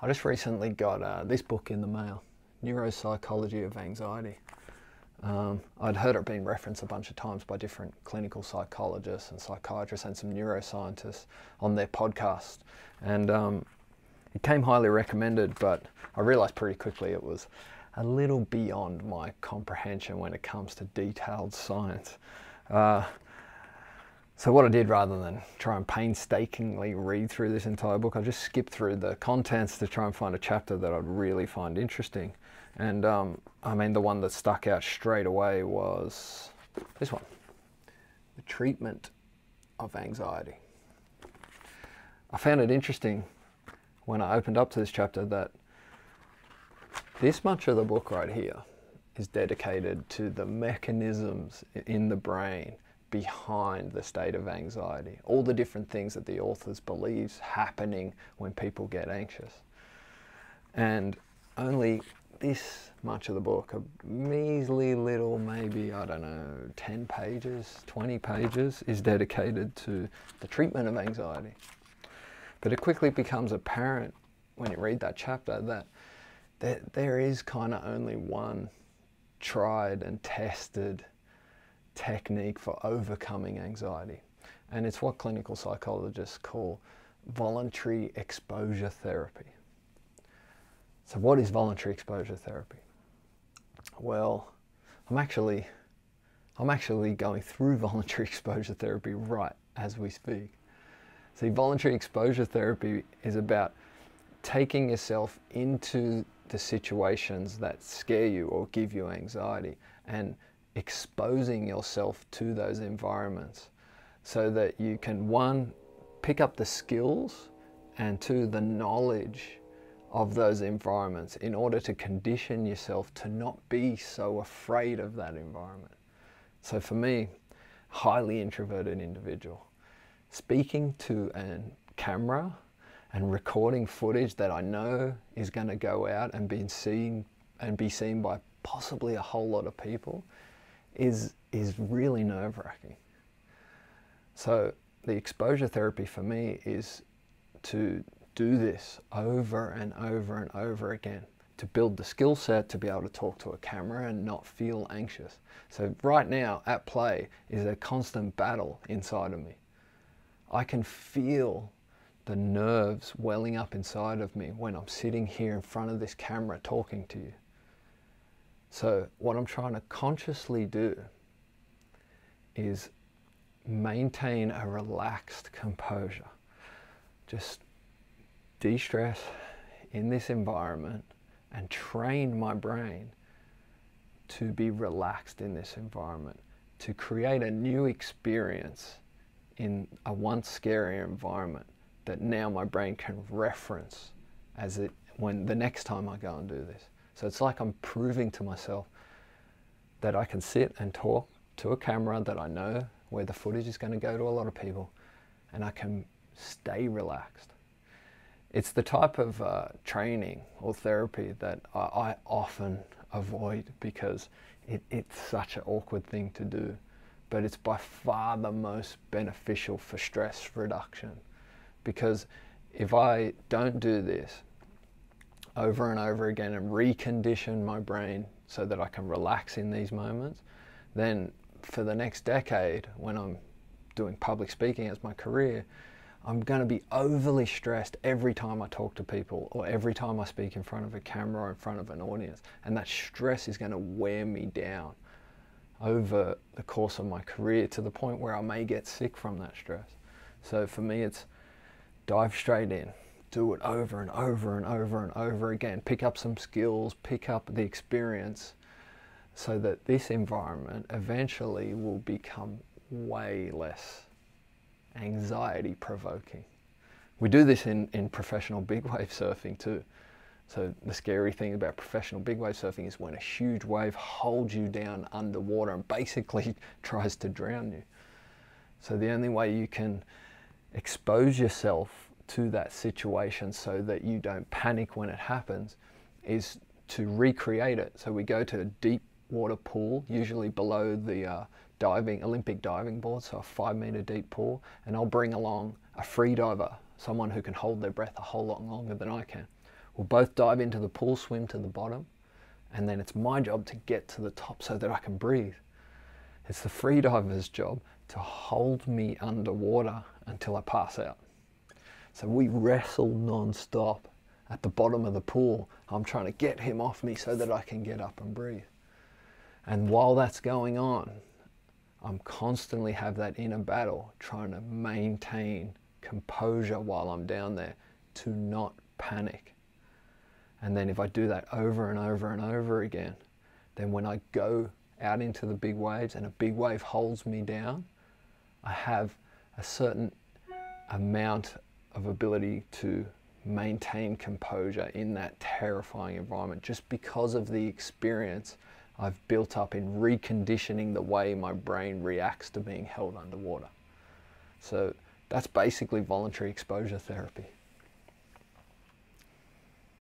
I just recently got this book in the mail, Neuropsychology of Anxiety. I'd heard it being referenced a bunch of times by different clinical psychologists and psychiatrists and some neuroscientists on their podcast. And it came highly recommended, but I realized pretty quickly it was a little beyond my comprehension when it comes to detailed science. So what I did, rather than try and painstakingly read through this entire book, I just skipped through the contents to try and find a chapter that I'd really find interesting. And I mean, the one that stuck out straight away was this one, the treatment of anxiety. I found it interesting when I opened up to this chapter that this much of the book right here is dedicated to the mechanisms in the brain behind the state of anxiety, all the different things that the authors believes happening when people get anxious. And only this much of the book, a measly little, maybe, I don't know, 10 pages, 20 pages, is dedicated to the treatment of anxiety. But it quickly becomes apparent when you read that chapter that there is kind of only one tried and tested technique for overcoming anxiety. And it's what clinical psychologists call voluntary exposure therapy. So what is voluntary exposure therapy? Well, I'm actually going through voluntary exposure therapy right as we speak. See, voluntary exposure therapy is about taking yourself into the situations that scare you or give you anxiety and exposing yourself to those environments so that you can, one, pick up the skills, and two, the knowledge of those environments in order to condition yourself to not be so afraid of that environment. So for me, highly introverted individual, speaking to a camera and recording footage that I know is going to go out and be seen by possibly a whole lot of people is really nerve-wracking. So the exposure therapy for me is to do this over and over and over again, to build the skill set to be able to talk to a camera and not feel anxious. So right now at play is a constant battle inside of me. I can feel the nerves welling up inside of me when I'm sitting here in front of this camera talking to you. So what I'm trying to consciously do is maintain a relaxed composure. Just de-stress in this environment and train my brain to be relaxed in this environment, to create a new experience in a once scary environment that now my brain can reference when the next time I go and do this. So it's like I'm proving to myself that I can sit and talk to a camera that I know where the footage is going to go to a lot of people, and I can stay relaxed. It's the type of training or therapy that I often avoid because it's such an awkward thing to do, but it's by far the most beneficial for stress reduction. Because if I don't do this over and over again and recondition my brain so that I can relax in these moments, then for the next decade, when I'm doing public speaking as my career, I'm going to be overly stressed every time I talk to people or every time I speak in front of a camera or in front of an audience. And that stress is going to wear me down over the course of my career to the point where I may get sick from that stress. So for me, it's dive straight in, do it over and over and over and over again, pick up some skills, pick up the experience so that this environment eventually will become way less anxiety provoking. We do this in professional big wave surfing too. So the scary thing about professional big wave surfing is when a huge wave holds you down underwater and basically tries to drown you. So the only way you can expose yourself to that situation so that you don't panic when it happens is to recreate it. So we go to a deep water pool, usually below the Olympic diving board, so a 5-meter deep pool, and I'll bring along a free diver, someone who can hold their breath a whole lot longer than I can. We'll both dive into the pool, swim to the bottom, and then it's my job to get to the top so that I can breathe. It's the freediver's job to hold me underwater until I pass out. So we wrestle non-stop at the bottom of the pool. I'm trying to get him off me so that I can get up and breathe. And while that's going on, I'm constantly have that inner battle trying to maintain composure while I'm down there to not panic. And then if I do that over and over and over again, then when I go out into the big waves and a big wave holds me down, I have a certain amount of ability to maintain composure in that terrifying environment just because of the experience I've built up in reconditioning the way my brain reacts to being held underwater. So that's basically voluntary exposure therapy.